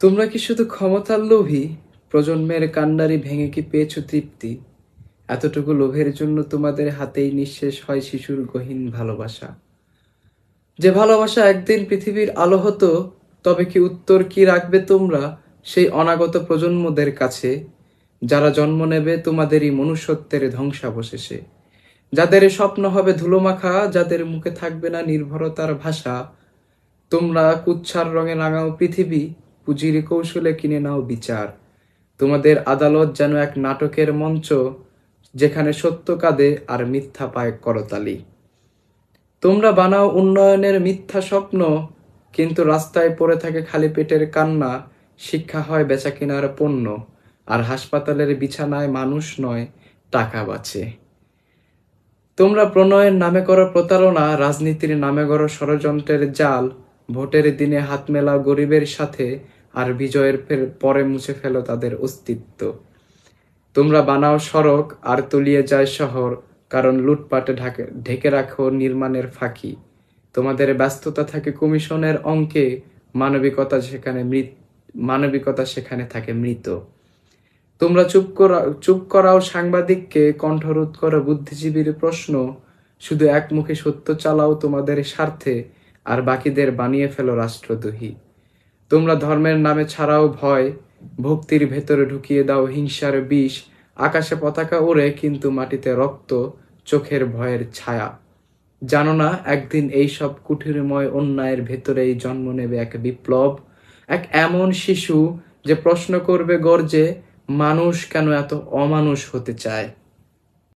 তোমরা কি শুধু ক্ষমতার লোভী? প্রজন্মের কান্ডারি ভেঙে কি পেয়েছো তৃপ্তি? এতটুকু লোভের জন্য তোমাদের হাতেই নিঃশেষ হয় শিশুর গহীন ভালোবাসা। যে ভালোবাসা একদিন পৃথিবীর আলো হতো, তবে কি উত্তর কি রাখবে তোমরা সেই অনাগত প্রজন্মদের কাছে, যারা জন্ম নেবে তোমাদেরই মনুষ্যত্বের ধ্বংসাবশেষে, যাদের স্বপ্ন হবে ধুলোমাখা, যাদের মুখে থাকবে না নির্ভরতার ভাষা। তোমরা কুচ্ছার রঙে রাঙাও পৃথিবী, পুঁজির কৌশলে কিনে নাও বিচার। তোমাদের আদালত যেন এক নাটকের মঞ্চ, যেখানে সত্য কাঁদে আর মিথ্যা পায় করতালি। তোমরা বানাও উন্নয়নের মিথ্যা স্বপ্ন, কিন্তু রাস্তায় পড়ে থাকে খালি পেটের কান্না। শিক্ষা হয় বেচাকেনার পণ্য, আর হাসপাতালের বিছানায় মানুষ নয়, টাকা বাঁচে। তোমরা প্রণয়ের নামে করো প্রতারণা, রাজনীতির নামে করো ষড়যন্ত্রের জাল। ভোটের দিনে হাত মেলাও গরিবের সাথে, আর বিজয়ের পরে মুছে ফেলো তাদের অস্তিত্ব। তোমরা বানাও সড়ক আর তলিয়ে যায় শহর, কারণ লুটপাটে ঢেকে রাখো নির্মাণের ফাঁকি। তোমাদের ব্যস্ততা থাকে কমিশনের অঙ্কে, মানবিকতা সেখানে থাকে মৃত। তোমরা চুপ করাও সাংবাদিককে, কণ্ঠরোধ করো বুদ্ধিজীবীর প্রশ্ন। শুধু একমুখী সত্য চালাও তোমাদের স্বার্থে, আর বাকিদের বানিয়ে ফেলো রাষ্ট্রদ্রোহী। তোমরা ধর্মের নামে ছাড়াও ভয়, ভক্তির ভেতরে ঢুকিয়ে দাও হিংসার বিষ। আকাশে পতাকা ওড়ে, কিন্তু মাটিতে রক্ত, চোখের ভয়ের ছায়া। জানো না একদিন এইসব কুঠিরময় অন্যায়ের ভেতরেই জন্ম নেবে এক বিপ্লব, এক এমন শিশু যে প্রশ্ন করবে গর্জে, মানুষ কেন এত অমানুষ হতে চায়।